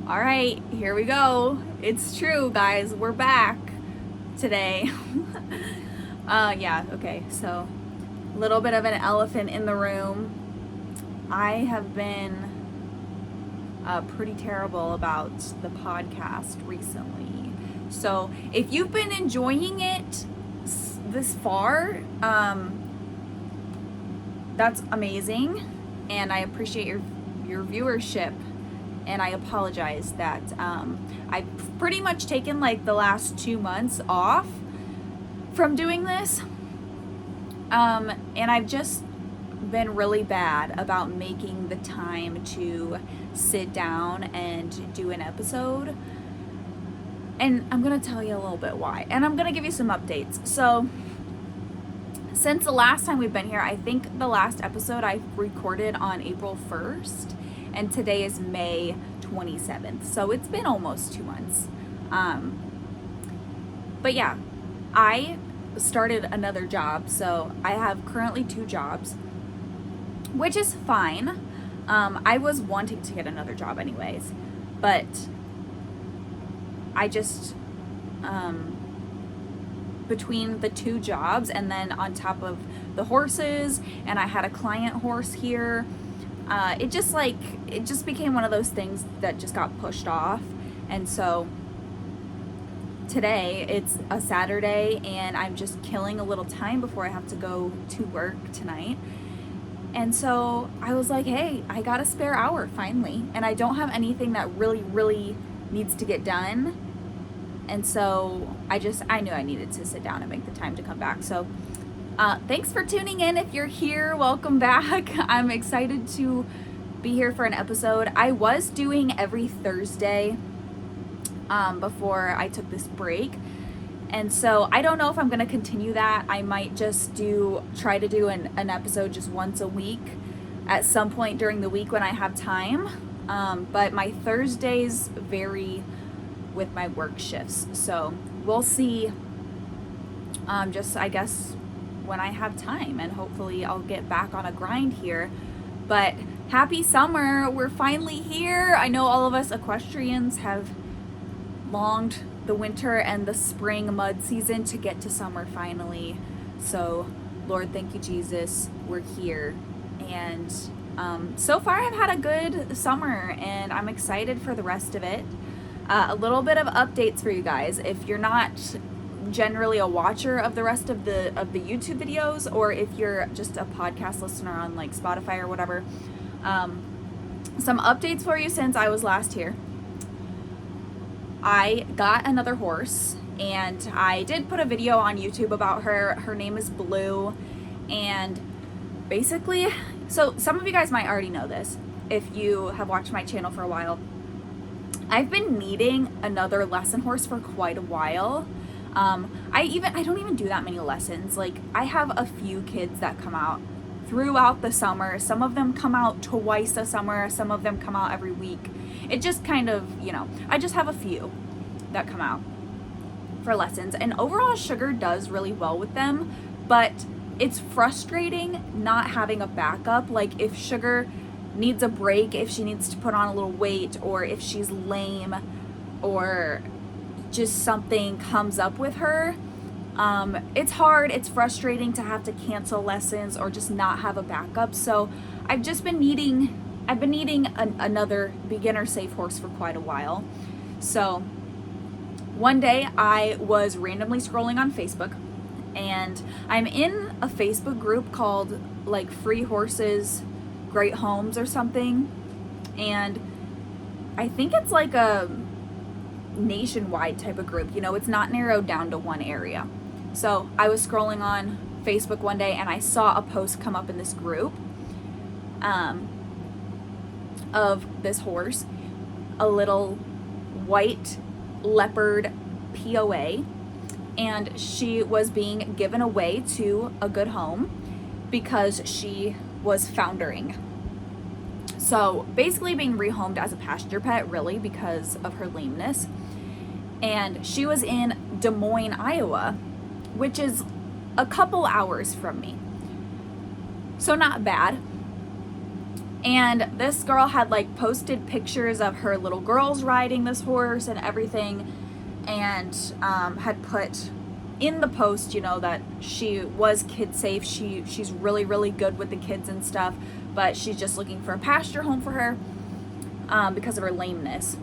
All right, here we go. It's true, guys. We're back today. Yeah, okay. So, a little bit of an elephant in the room. I have been pretty terrible about the podcast recently. So, if you've been enjoying it this far, that's amazing, and I appreciate your viewership. And I apologize that I've pretty much taken like the last 2 months off from doing this. And I've just been really bad about making the time to sit down and do an episode. And I'm going to tell you a little bit why. And I'm going to give you some updates. So, since the last time we've been here, I think the last episode I recorded on April 1st. And today is May 27th. So it's been almost 2 months. But yeah, I started another job. So I have currently 2 jobs, which is fine. I was wanting to get another job anyways. But I just, between the 2 jobs and then on top of the horses, and I had a client horse here, it just became one of those things that just got pushed off. And so today it's a Saturday and I'm just killing a little time before I have to go to work tonight. And so I was like, hey, I got a spare hour finally, and I don't have anything that really needs to get done. And so I knew I needed to sit down and make the time to come back. So thanks for tuning in. If you're here, welcome back. I'm excited to be here for an episode. I was doing every Thursday before I took this break. And so I don't know if I'm going to continue that. I might just try to do an episode just once a week at some point during the week when I have time. But my Thursdays vary with my work shifts. So we'll see, just I guess when I have time, and hopefully I'll get back on a grind here. But happy summer, we're finally here. I know all of us equestrians have longed the winter and the spring mud season to get to summer finally. So Lord, thank you, Jesus, we're here. And so far I've had a good summer and I'm excited for the rest of it. A little bit of updates for you guys. If you're not generally a watcher of the rest of the YouTube videos, or if you're just a podcast listener on like Spotify or whatever, some updates for you since I was last here. I got another horse, and I did put a video on YouTube about her. Her name is Blue, and basically, so some of you guys might already know this if you have watched my channel for a while. I've been needing another lesson horse for quite a while. I don't even do that many lessons. Like, I have a few kids that come out throughout the summer. Some of them come out twice a summer. Some of them come out every week. It just kind of, I just have a few that come out for lessons. And overall, Sugar does really well with them. But it's frustrating not having a backup. Like, if Sugar needs a break, if she needs to put on a little weight, or if she's lame, or just something comes up with her, it's hard, it's frustrating to have to cancel lessons or just not have a backup. So I've been needing another beginner safe horse for quite a while. So one day I was randomly scrolling on Facebook, and I'm in a Facebook group called like Free Horses, Great Homes or something, and I think it's like a nationwide type of group. It's not narrowed down to one area. So I was scrolling on Facebook one day and I saw a post come up in this group of this horse, a little white leopard POA, and she was being given away to a good home because she was foundering. So basically being rehomed as a pasture pet, really, because of her lameness. And she was in Des Moines, Iowa, which is a couple hours from me. So not bad. And this girl had like posted pictures of her little girls riding this horse and everything, and had put in the post, you know, that she was kid safe. She's really, really good with the kids and stuff, but she's just looking for a pasture home for her because of her lameness.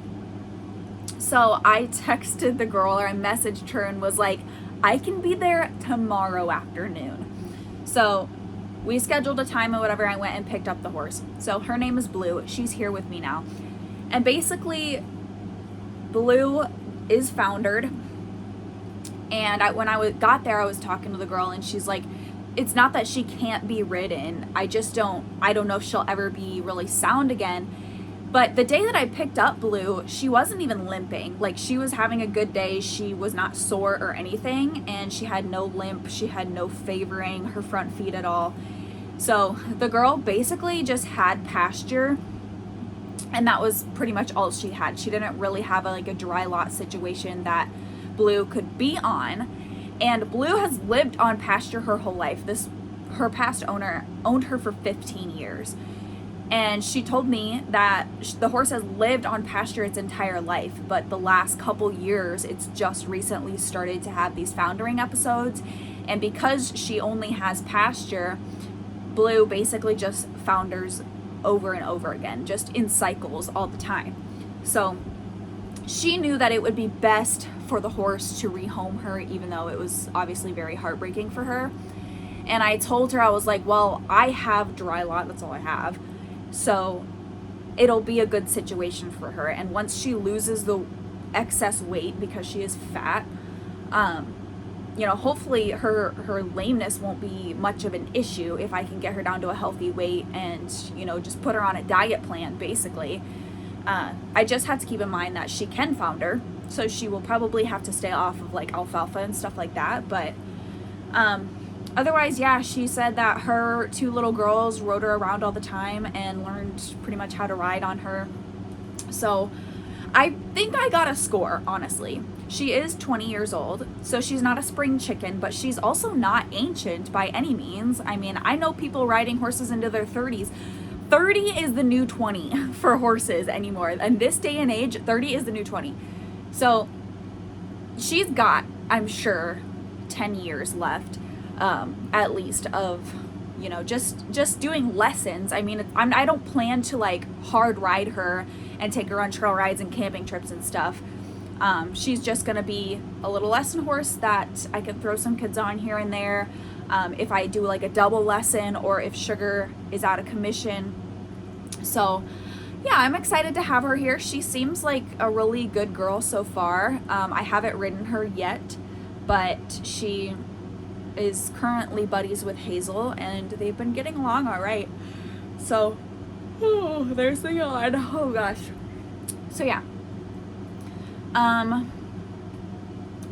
So I texted the girl, or I messaged her and was like, I can be there tomorrow afternoon. So we scheduled a time or whatever. I went and picked up the horse. So her name is Blue. She's here with me now. And basically, Blue is foundered. And when I got there, I was talking to the girl, and she's like, it's not that she can't be ridden. I don't know if she'll ever be really sound again. But the day that I picked up Blue, she wasn't even limping. Like, she was having a good day. She was not sore or anything, and she had no limp. She had no favoring her front feet at all. So the girl basically just had pasture, and that was pretty much all she had. She didn't really have a dry lot situation that Blue could be on. And Blue has lived on pasture her whole life. Her past owner owned her for 15 years. And she told me that the horse has lived on pasture its entire life, but the last couple years, it's just recently started to have these foundering episodes. And because she only has pasture, Blue basically just founders over and over again, just in cycles all the time. So she knew that it would be best for the horse to rehome her, even though it was obviously very heartbreaking for her. And I told her, I was like, well, I have dry lot, that's all I have. So it'll be a good situation for her. And once she loses the excess weight, because she is fat, hopefully her lameness won't be much of an issue if I can get her down to a healthy weight and, just put her on a diet plan, basically. I just have to keep in mind that she can founder, so she will probably have to stay off of alfalfa and stuff like that. But otherwise, yeah, she said that her two little girls rode her around all the time and learned pretty much how to ride on her. So I think I got a score, honestly. She is 20 years old, so she's not a spring chicken, but she's also not ancient by any means. I mean, I know people riding horses into their 30s. 30 is the new 20 for horses anymore. In this day and age, 30 is the new 20. So she's got, I'm sure, 10 years left, at least, of, just doing lessons. I mean, I don't plan to hard ride her and take her on trail rides and camping trips and stuff. She's just gonna be a little lesson horse that I can throw some kids on here and there. If I do a double lesson, or if Sugar is out of commission. So yeah, I'm excited to have her here. She seems like a really good girl so far. I haven't ridden her yet, but she is currently buddies with Hazel, and they've been getting along all right. So, there's the yawn. Oh gosh. So yeah.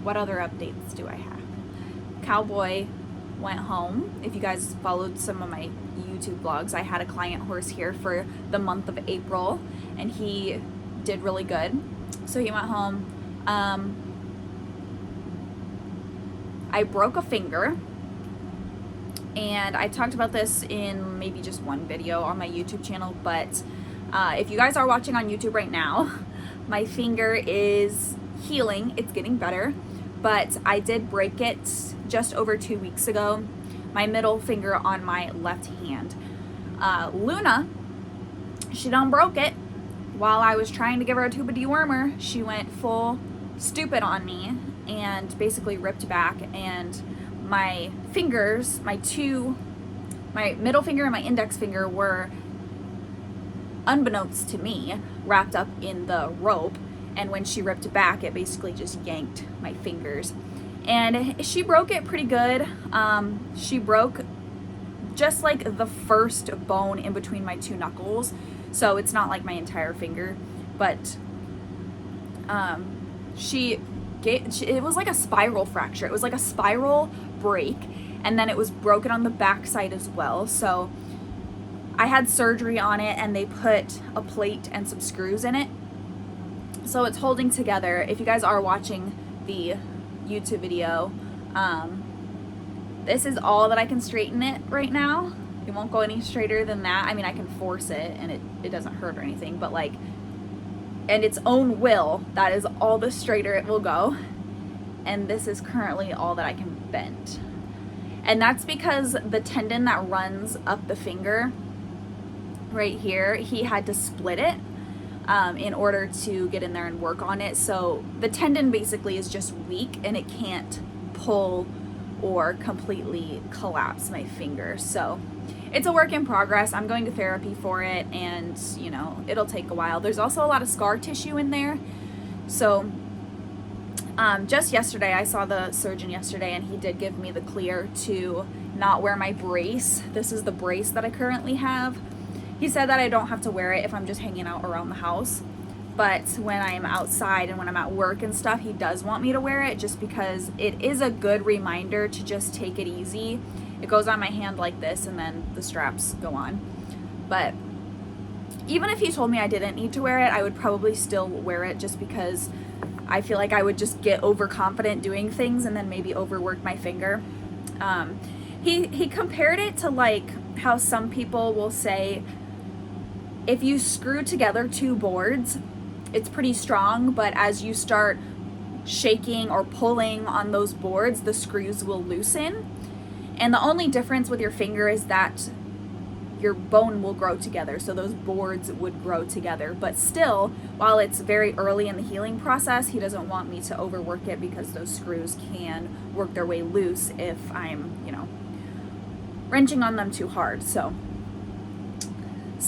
What other updates do I have? Cowboy went home. If you guys followed some of my YouTube vlogs, I had a client horse here for the month of April, and he did really good. So he went home. I broke a finger, and I talked about this in maybe just one video on my YouTube channel, but if you guys are watching on YouTube right now, my finger is healing. It's getting better, but I did break it just over 2 weeks ago. My middle finger on my left hand. Luna, she done broke it. While I was trying to give her a tube of dewormer, she went full stupid on me and basically ripped back, and my fingers, my middle finger and my index finger were, unbeknownst to me, wrapped up in the rope. And when she ripped it back, it basically just yanked my fingers. And she broke it pretty good. She broke just the first bone in between my two knuckles. So it's not my entire finger. But it was like a spiral fracture. It was like a spiral break. And then it was broken on the back side as well. So I had surgery on it, and they put a plate and some screws in it. So it's holding together. If you guys are watching the YouTube video, this is all that I can straighten it right now. It won't go any straighter than that. I mean, I can force it and it doesn't hurt or anything, but like, and its own will, that is all the straighter it will go. And this is currently all that I can bend. And that's because the tendon that runs up the finger right here, he had to split it in order to get in there and work on it. So the tendon basically is just weak and it can't pull or completely collapse my finger. So it's a work in progress. I'm going to therapy for it, and you know, it'll take a while. There's also a lot of scar tissue in there. So just yesterday, I saw the surgeon yesterday, and he did give me the clear to not wear my brace. This is the brace that I currently have. He said that I don't have to wear it if I'm just hanging out around the house. But when I'm outside and when I'm at work and stuff, he does want me to wear it, just because it is a good reminder to just take it easy. It goes on my hand like this, and then the straps go on. But even if he told me I didn't need to wear it, I would probably still wear it, just because I feel like I would just get overconfident doing things and then maybe overwork my finger. He compared it to like how some people will say, if you screw together two boards, it's pretty strong, but as you start shaking or pulling on those boards, the screws will loosen. And the only difference with your finger is that your bone will grow together, so those boards would grow together. But still, while it's very early in the healing process, he doesn't want me to overwork it, because those screws can work their way loose if I'm, you know, wrenching on them too hard. So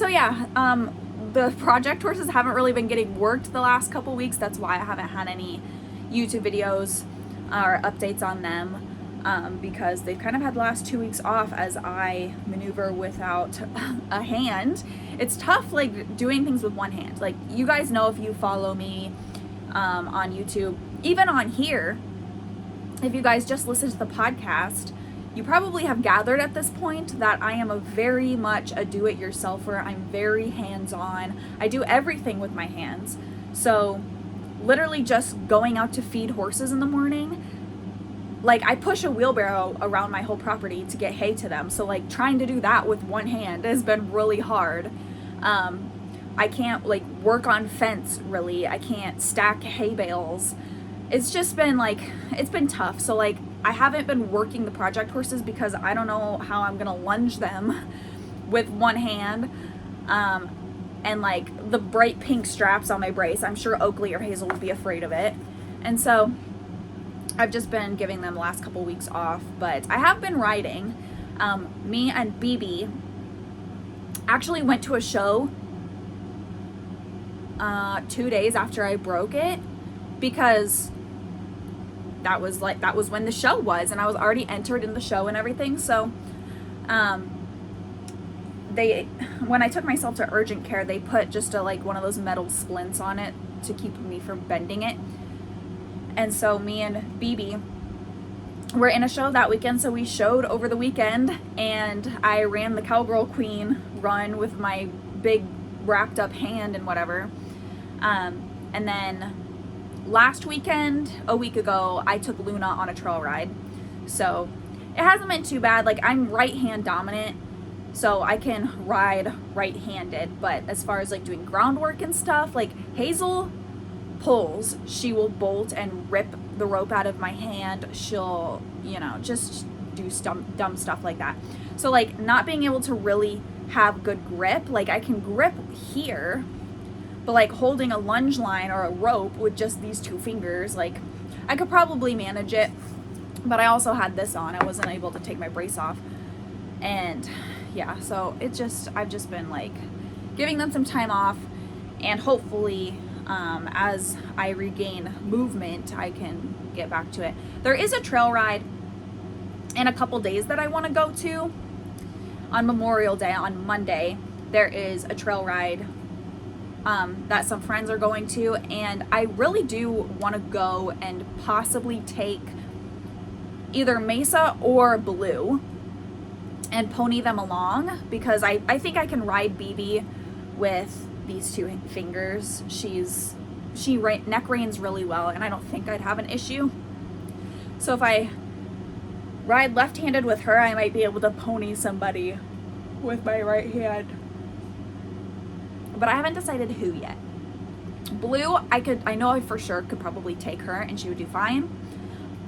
yeah, the project horses haven't really been getting worked the last couple weeks. That's why I haven't had any YouTube videos or updates on them. Because they've kind of had the last 2 weeks off as I maneuver without a hand. It's tough, like, doing things with one hand. Like, you guys know, if you follow me on YouTube, even on here, if you guys just listen to the podcast, you probably have gathered at this point that I am very much a do-it-yourselfer. I'm very hands-on. I do everything with my hands. So literally just going out to feed horses in the morning, like, I push a wheelbarrow around my whole property to get hay to them. So like, trying to do that with one hand has been really hard. I can't like work on fence really. I can't stack hay bales. It's just been like, it's been tough. So like, I haven't been working the project horses because I don't know how I'm gonna lunge them with one hand. And like the bright pink straps on my brace, I'm sure Oakley or Hazel would be afraid of it. And so I've just been giving them the last couple weeks off, but I have been riding. Me and BB actually went to a show 2 days after I broke it, because that was when the show was, and I was already entered in the show and everything. So when I took myself to urgent care, they put just one of those metal splints on it to keep me from bending it. And so me and BB were in a show that weekend, so we showed over the weekend, and I ran the Cowgirl Queen run with my big wrapped up hand and whatever. And then last weekend, a week ago, I took Luna on a trail ride. So it hasn't been too bad. Like, I'm right hand dominant, so I can ride right-handed. But as far as like doing groundwork and stuff, like Hazel pulls, she will bolt and rip the rope out of my hand. She'll, you know, just do dumb stuff like that. So like, not being able to really have good grip, like I can grip here, but like holding a lunge line or a rope with just these two fingers, like I could probably manage it. But I also had this on. I wasn't able to take my brace off. And yeah, so I've just been like giving them some time off, and hopefully as I regain movement, I can get back to it. There is a trail ride in a couple days that I want to go to. On Memorial Day, on Monday, there is a trail ride that some friends are going to, and I really do want to go and possibly take either Mesa or Blue and pony them along, because I think I can ride BB with these two fingers. She neck reins really well, and I don't think I'd have an issue. So if I ride left-handed with her, I might be able to pony somebody with my right hand. But I haven't decided who yet. Blue, I know I for sure could probably take her and she would do fine.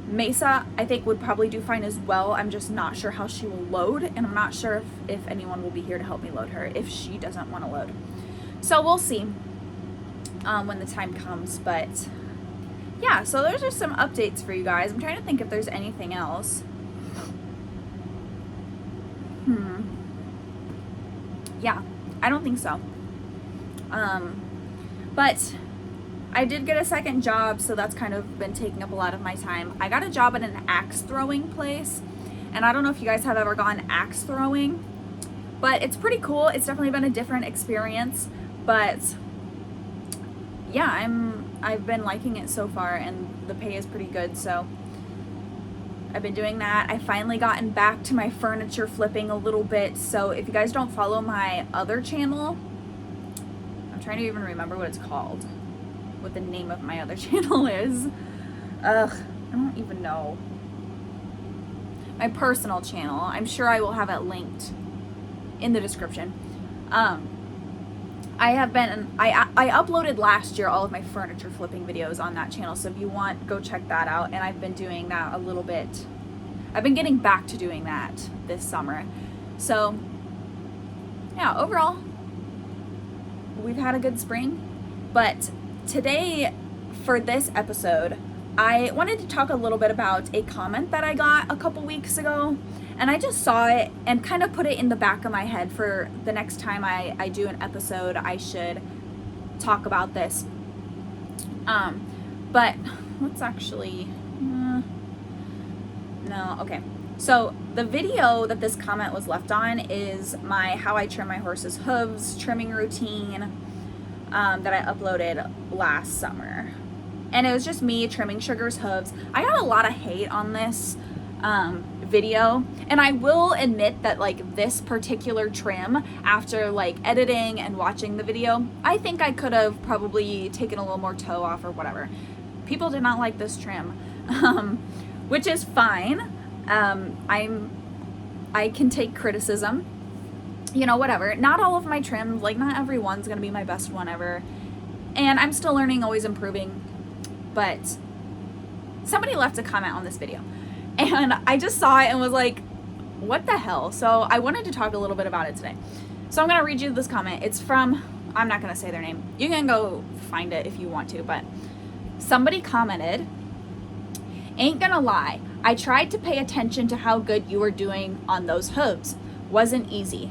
Mesa, I think would probably do fine as well. I'm just not sure how she will load, and I'm not sure if anyone will be here to help me load her if she doesn't want to load. So we'll see when the time comes, but yeah, so those are some updates for you guys. I'm trying to think if there's anything else. Yeah, I don't think so. But I did get a second job, so that's kind of been taking up a lot of my time. I got a job at an axe throwing place, and I don't know if you guys have ever gone axe throwing, but it's pretty cool. It's definitely been a different experience, but yeah, I've been liking it so far, and the pay is pretty good, so I've been doing that. I finally gotten back to my furniture flipping a little bit, so if you guys don't follow my other channel, I'm trying to even remember what it's called, what the name of my other channel is. I don't even know. My personal channel. I'm sure I will have it linked in the description. I uploaded last year all of my furniture flipping videos on that channel, so if you want, go check that out. And I've been doing that a little bit. I've been getting back to doing that this summer. So yeah, overall, we've had a good spring. But today, for this episode, I wanted to talk a little bit about a comment that I got a couple weeks ago, and I just saw it and kind of put it in the back of my head for the next time I do an episode. I should talk about this. But let's actually, no, okay. So the video that this comment was left on is my how I trim my horse's hooves trimming routine that I uploaded last summer. And it was just me trimming Sugar's hooves. I got a lot of hate on this video, and I will admit that like this particular trim, after like editing and watching the video, I think I could have probably taken a little more toe off or whatever. People did not like this trim, which is fine. I can take criticism, you know, whatever. Not all of my trims, like not every one's gonna be my best one ever, and I'm still learning, always improving. But somebody left a comment on this video, and I just saw it and was like, what the hell? So I wanted to talk a little bit about it today. So I'm gonna read you this comment. It's from, I'm not gonna say their name. You can go find it if you want to, but somebody commented, ain't gonna lie, I tried to pay attention to how good you were doing on those hooves. Wasn't easy.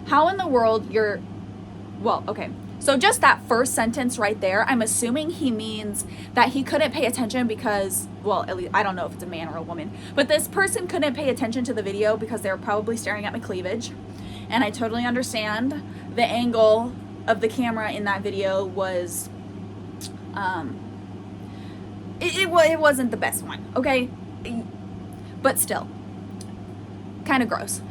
How in the world you're, well, okay. So just that first sentence right there, I'm assuming he means that he couldn't pay attention because, well, at least, I don't know if it's a man or a woman, but this person couldn't pay attention to the video because they were probably staring at my cleavage. And I totally understand the angle of the camera in that video was, it wasn't the best one, okay? But still, kind of gross.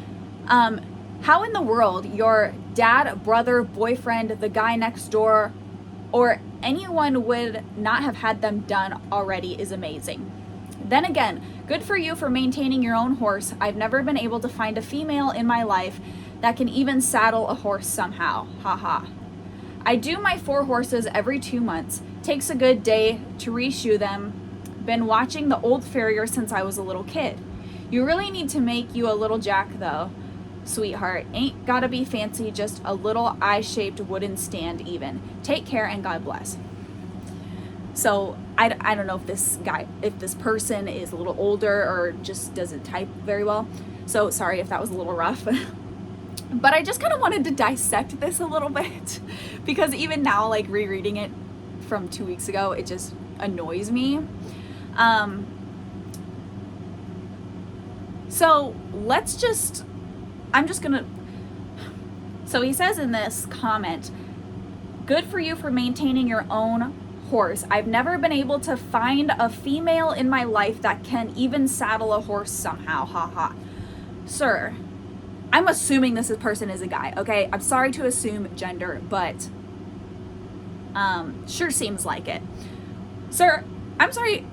How in the world your dad, brother, boyfriend, the guy next door, or anyone would not have had them done already is amazing. Then again, good for you for maintaining your own horse. I've never been able to find a female in my life that can even saddle a horse somehow. Haha. I do my 4 horses every 2 months. Takes a good day to reshoe them. Been watching the old farrier since I was a little kid. You really need to make you a little jack though. Sweetheart, ain't gotta be fancy, just a little eye-shaped wooden stand even. Take care and God bless. So I don't know if this person is a little older or just doesn't type very well. So sorry if that was a little rough. But I just kind of wanted to dissect this a little bit because even now, like rereading it from 2 weeks ago, it just annoys me. So so he says in this comment, good for you for maintaining your own horse. I've never been able to find a female in my life that can even saddle a horse somehow. Haha. Sir, I'm assuming this person is a guy, okay? I'm sorry to assume gender, but sure seems like it. Sir, I'm sorry.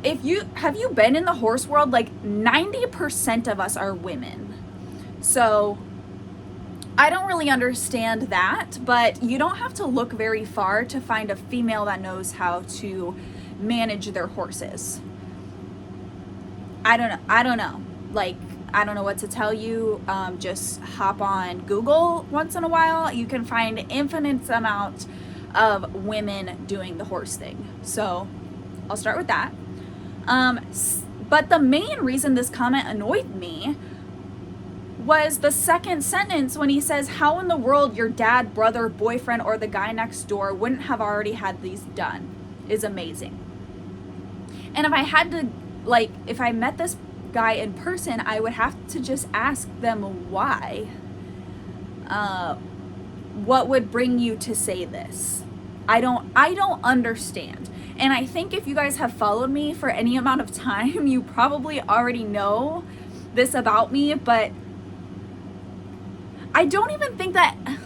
Have you been in the horse world? Like 90% of us are women. So I don't really understand that, but you don't have to look very far to find a female that knows how to manage their horses. I don't know. Like, I don't know what to tell you. Just hop on Google once in a while. You can find infinite amount of women doing the horse thing. So I'll start with that. But the main reason this comment annoyed me was the second sentence when he says, how in the world your dad, brother, boyfriend, or the guy next door wouldn't have already had these done is amazing. And if I had to, like, if I met this guy in person, I would have to just ask them why. What would bring you to say this? I don't understand. And I think if you guys have followed me for any amount of time, you probably already know this about me, but I don't even think that, oh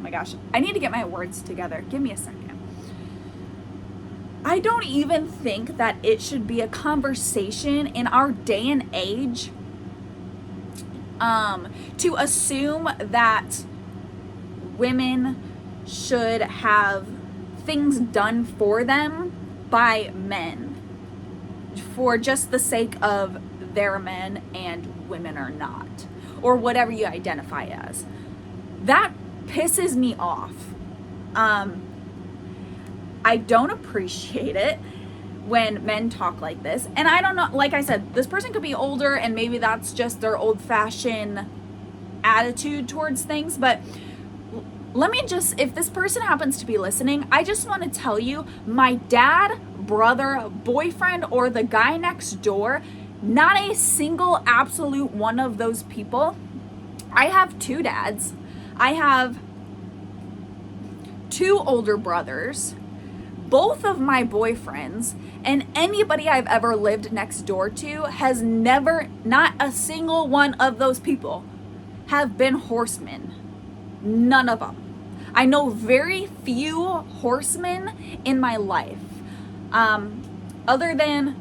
my gosh, I need to get my words together. Give me a second. I don't even think that it should be a conversation in our day and age to assume that women should have things done for them by men for just the sake of they're men and women are not, or whatever you identify as. That pisses me off. I don't appreciate it when men talk like this. And I don't know, like I said, this person could be older and maybe that's just their old-fashioned attitude towards things, but let me just, if this person happens to be listening, I just want to tell you, my dad, brother, boyfriend, or the guy next door, not a single absolute one of those people. I have 2 dads. I have 2 older brothers, both of my boyfriends, and anybody I've ever lived next door to has never, not a single one of those people have been horsemen. None of them. I know very few horsemen in my life. Other than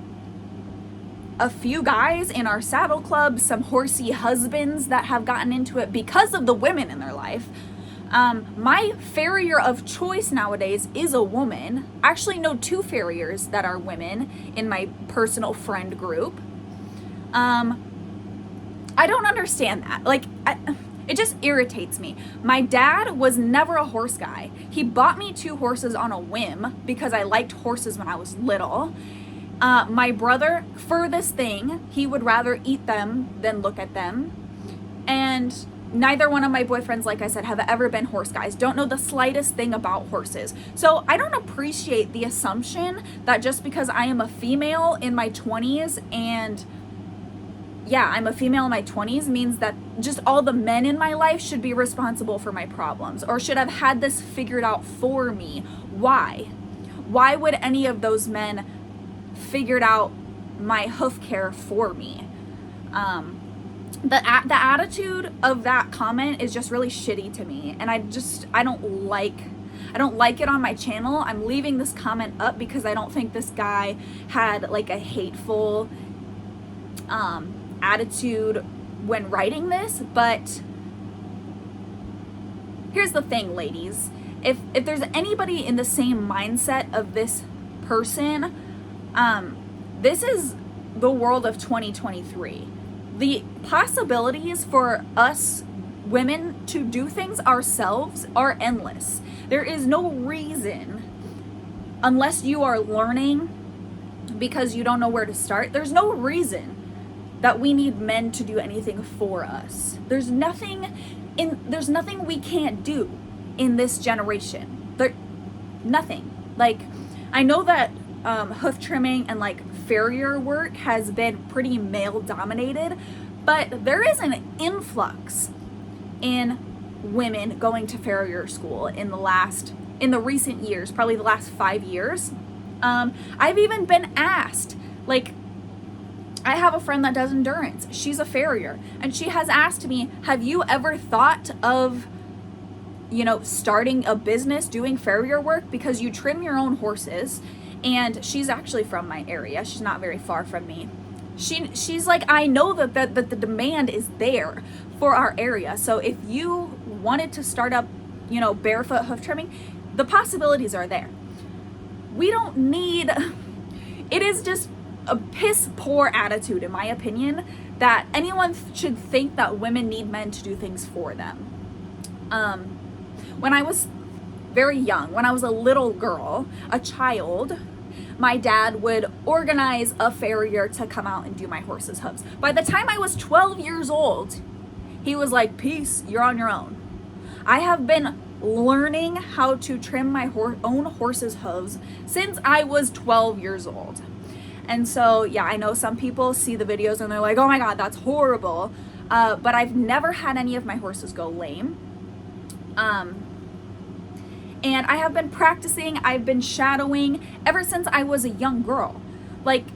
a few guys in our saddle club, some horsey husbands that have gotten into it because of the women in their life. My farrier of choice nowadays is a woman. I actually know 2 farriers that are women in my personal friend group. I don't understand that. Like, it just irritates me. My dad was never a horse guy. He bought me 2 horses on a whim because I liked horses when I was little. My brother, furthest thing, he would rather eat them than look at them. And neither one of my boyfriends, like I said, have ever been horse guys. Don't know the slightest thing about horses. So I don't appreciate the assumption that just because I am a female in my 20s and I'm a female in my 20s means that just all the men in my life should be responsible for my problems or should have had this figured out for me. Why? Why would any of those men figured out my hoof care for me? The attitude of that comment is just really shitty to me, and I don't like it on my channel. I'm leaving this comment up because I don't think this guy had like a hateful attitude when writing this. But here's the thing, ladies, if there's anybody in the same mindset of this person, this is the world of 2023. The possibilities for us women to do things ourselves are endless. There is no reason, unless you are learning because you don't know where to start, there's no reason that we need men to do anything for us. There's nothing we can't do in this generation. Nothing. Like, I know that hoof trimming and like farrier work has been pretty male dominated, but there is an influx in women going to farrier school in the recent years, probably the last 5 years. I've even been asked, like, I have a friend that does endurance. She's a farrier, and she has asked me, have you ever thought of, starting a business doing farrier work? Because you trim your own horses. And she's actually from my area. She's not very far from me. She's like, I know that the demand is there for our area. So if you wanted to start up, you know, barefoot hoof trimming, the possibilities are there. We don't need, it is just a piss poor attitude, in my opinion, that anyone should think that women need men to do things for them. When I was very young, when I was a little girl, a child, my dad would organize a farrier to come out and do my horse's hooves. By the time I was 12 years old, he was like, peace, you're on your own. I have been learning how to trim my own horse's hooves since I was 12 years old. And so, yeah, I know some people see the videos and they're like, oh my God, that's horrible. But I've never had any of my horses go lame. And I have been practicing, I've been shadowing ever since I was a young girl. Like,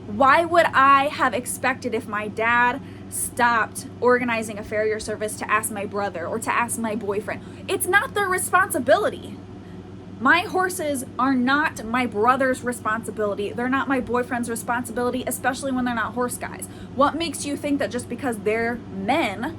why would I have expected if my dad stopped organizing a farrier service to ask my brother or to ask my boyfriend? It's not their responsibility. My horses are not my brother's responsibility. They're not my boyfriend's responsibility, especially when they're not horse guys. What makes you think that just because they're men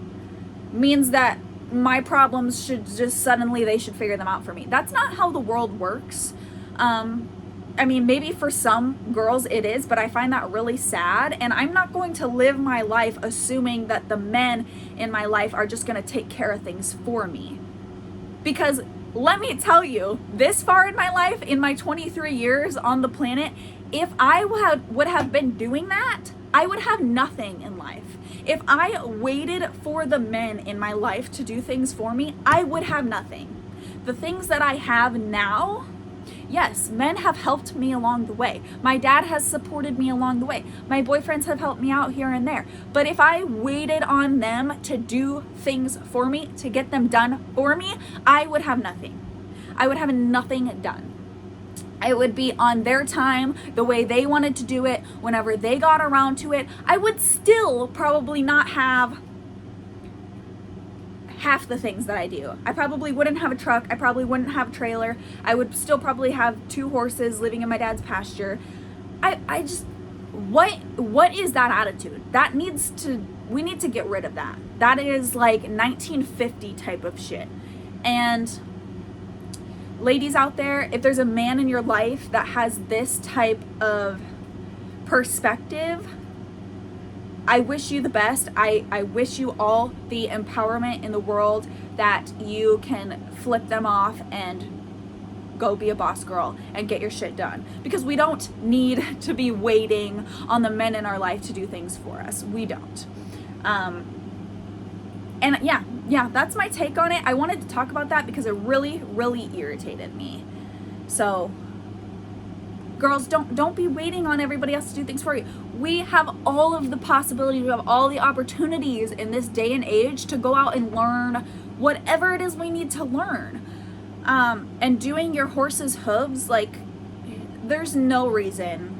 means that my problems should just suddenly they should figure them out for me? That's not how the world works. I mean, maybe for some girls it is, but I find that really sad. And I'm not going to live my life assuming that the men in my life are just going to take care of things for me. Because let me tell you, this far in my life, in my 23 years on the planet, if I would have been doing that, I would have nothing in life. If I waited for the men in my life to do things for me, I would have nothing. The things that I have now, yes, men have helped me along the way. My dad has supported me along the way. My boyfriends have helped me out here and there. But if I waited on them to do things for me, to get them done for me, I would have nothing. I would have nothing done. It would be on their time, the way they wanted to do it, whenever they got around to it. I would still probably not have half the things that I do. I probably wouldn't have a truck. I probably wouldn't have a trailer. I would still probably have 2 horses living in my dad's pasture. I just, what is that attitude? We need to get rid of that. That is like 1950 type of shit. And ladies out there, if there's a man in your life that has this type of perspective, I wish you the best. I wish you all the empowerment in the world that you can flip them off and go be a boss girl and get your shit done. Because we don't need to be waiting on the men in our life to do things for us. We don't. And yeah, that's my take on it. I wanted to talk about that because it really, really irritated me. So, girls, don't be waiting on everybody else to do things for you. We have all of the possibilities, we have all the opportunities in this day and age to go out and learn whatever it is we need to learn. And doing your horse's hooves, like, there's no reason,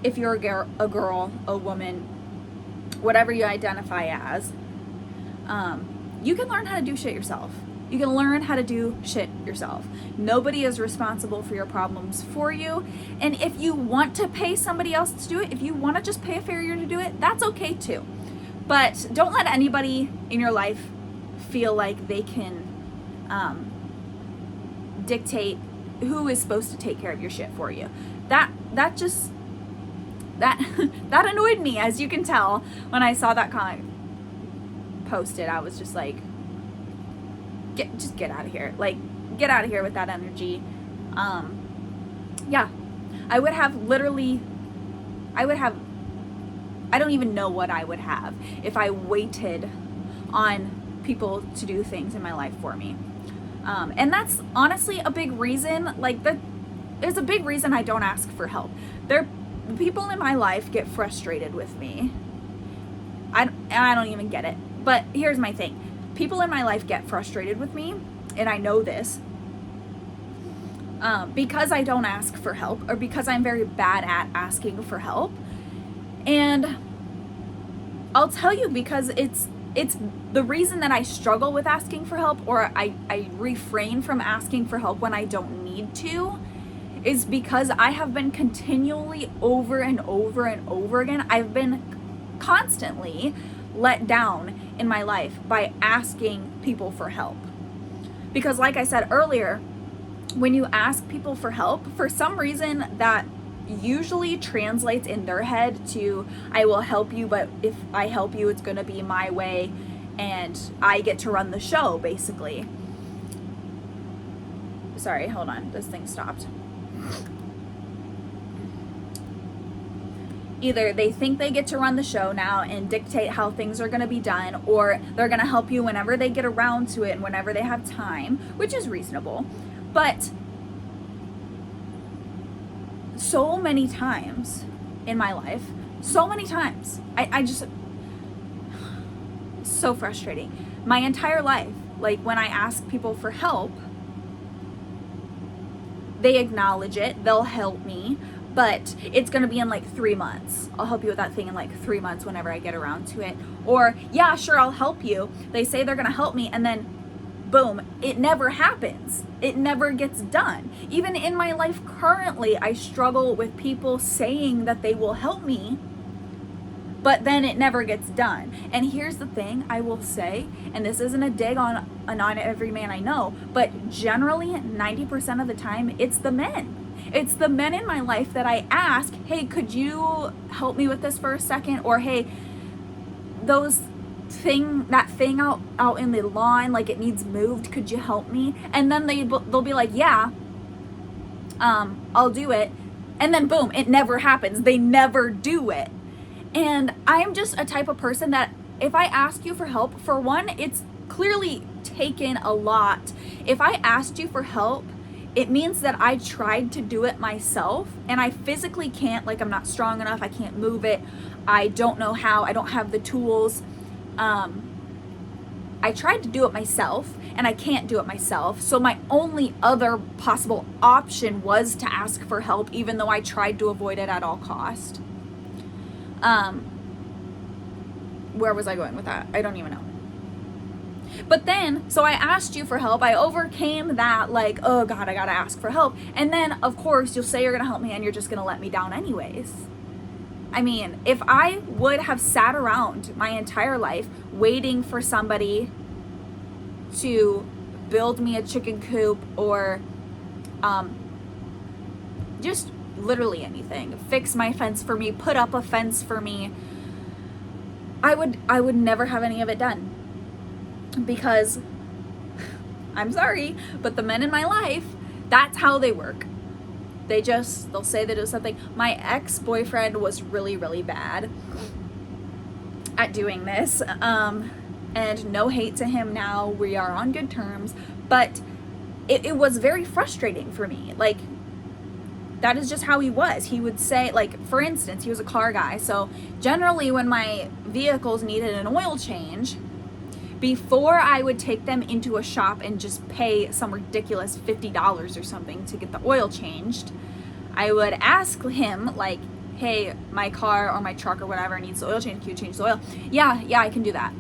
if you're a girl, a woman, whatever you identify as, you can learn how to do shit yourself. You can learn how to do shit yourself. Nobody is responsible for your problems for you. And if you want to pay somebody else to do it, if you want to just pay a farrier to do it, that's okay too. But don't let anybody in your life feel like they can dictate who is supposed to take care of your shit for you. That annoyed me, as you can tell. When I saw that comment posted, I was just like, get out of here. Like, get out of here with that energy. Yeah, I don't even know what I would have if I waited on people to do things in my life for me. And that's honestly a big reason, there's a big reason I don't ask for help. People in my life get frustrated with me. I don't even get it. But here's my thing. People in my life get frustrated with me, and I know this, because I don't ask for help, or because I'm very bad at asking for help. And I'll tell you, because it's the reason that I struggle with asking for help, or I refrain from asking for help when I don't need to, is because I have been continually over and over and over again, I've been constantly let down in my life by asking people for help. Because like I said earlier, when you ask people for help, for some reason that usually translates in their head to, I will help you, but if I help you, it's going to be my way and I get to run the show, basically. Sorry, hold on. This thing stopped. Either they think they get to run the show now and dictate how things are going to be done, or they're going to help you whenever they get around to it and whenever they have time, which is reasonable. But so many times in my life, so many times, I just, so frustrating. My entire life, like when I ask people for help, they acknowledge it, they'll help me, but it's gonna be in like 3 months. I'll help you with that thing in like 3 months whenever I get around to it. Or, yeah, sure, I'll help you. They say they're gonna help me, and then boom, it never happens. It never gets done. Even in my life currently, I struggle with people saying that they will help me, but then it never gets done. And here's the thing I will say, and this isn't a dig on every man I know, but generally 90% of the time, it's the men. It's the men in my life that I ask, hey, could you help me with this for a second? Or, hey, that thing out in the lawn, like it needs moved, could you help me? And then they'll be like, yeah, I'll do it. And then boom, it never happens. They never do it. And I'm just a type of person that if I ask you for help, for one, it's clearly taken a lot. If I asked you for help, it means that I tried to do it myself and I physically can't, like I'm not strong enough, I can't move it, I don't know how, I don't have the tools. I tried to do it myself and I can't do it myself. So my only other possible option was to ask for help, even though I tried to avoid it at all cost. Where was I going with that? I don't even know. But then, so I asked you for help. I overcame that, like, oh God, I gotta ask for help. And then, of course, you'll say you're gonna help me and you're just gonna let me down anyways. I mean, if I would have sat around my entire life waiting for somebody to build me a chicken coop or just literally anything, fix my fence for me, put up a fence for me, I would never have any of it done. Because I'm sorry, but the men in my life, that's how they work. They'll say they do something. My ex-boyfriend was really, really bad at doing this. And no hate to him now. We are on good terms. But it was very frustrating for me. Like, that is just how he was. He would say, like, for instance, he was a car guy. So generally when my vehicles needed an oil change, before I would take them into a shop and just pay some ridiculous $50 or something to get the oil changed, I would ask him, like, hey, my car or my truck or whatever needs the oil change. Can you change the oil? Yeah, I can do that.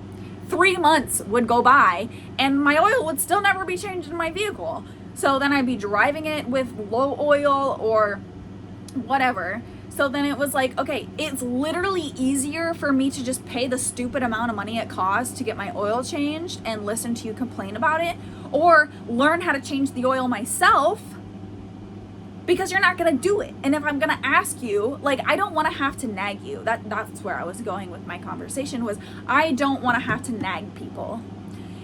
3 months would go by and my oil would still never be changed in my vehicle. So then I'd be driving it with low oil or whatever. So then it was like, okay, it's literally easier for me to just pay the stupid amount of money it costs to get my oil changed and listen to you complain about it, or learn how to change the oil myself, because you're not gonna do it. And if I'm gonna ask you, like, I don't wanna have to nag you. That's where I was going with my conversation, was I don't wanna have to nag people.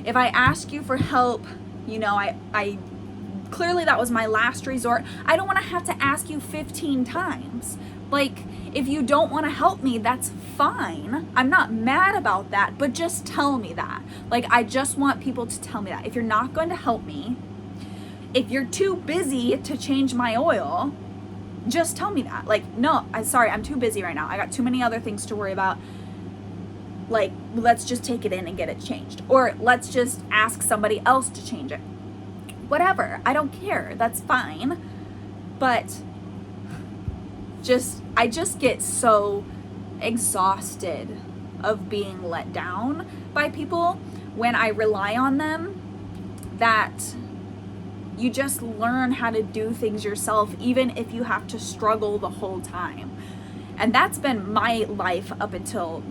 If I ask you for help, you know, I clearly that was my last resort. I don't wanna have to ask you 15 times. Like, if you don't want to help me, that's fine. I'm not mad about that, but just tell me that. Like, I just want people to tell me that. If you're not going to help me, if you're too busy to change my oil, just tell me that. Like, no, I'm sorry, I'm too busy right now. I got too many other things to worry about. Like, let's just take it in and get it changed. Or let's just ask somebody else to change it. Whatever, I don't care. That's fine. But I just get so exhausted of being let down by people when I rely on them, that you just learn how to do things yourself, even if you have to struggle the whole time. And that's been my life up until,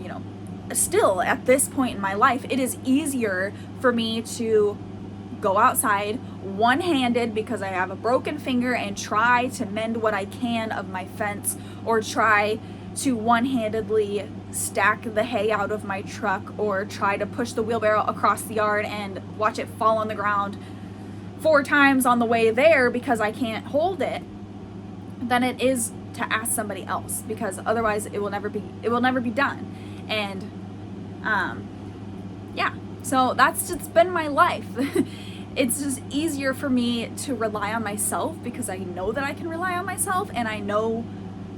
still at this point in my life, it is easier for me to go outside one-handed because I have a broken finger and try to mend what I can of my fence, or try to one-handedly stack the hay out of my truck, or try to push the wheelbarrow across the yard and watch it fall on the ground 4 times on the way there because I can't hold it, than it is to ask somebody else, because otherwise it will never be done. And yeah, so that's just been my life. It's just easier for me to rely on myself because I know that I can rely on myself, and I know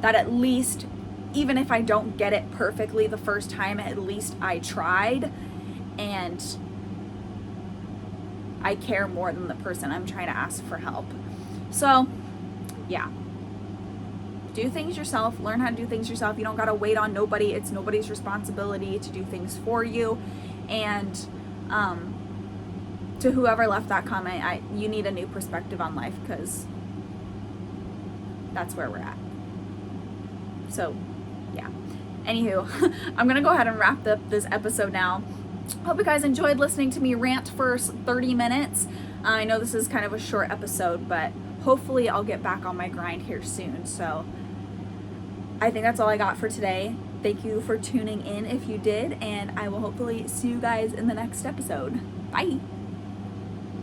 that at least, even if I don't get it perfectly the first time, at least I tried, and I care more than the person I'm trying to ask for help. So yeah, do things yourself, learn how to do things yourself. You don't gotta wait on nobody. It's nobody's responsibility to do things for you. And to whoever left that comment, you need a new perspective on life, because that's where we're at. So yeah, anywho, I'm gonna go ahead and wrap up this episode now. Hope you guys enjoyed listening to me rant for 30 minutes. I know this is kind of a short episode, but hopefully I'll get back on my grind here soon. So I think that's all I got for today. Thank you for tuning in if you did, and I will hopefully see you guys in the next episode. Bye.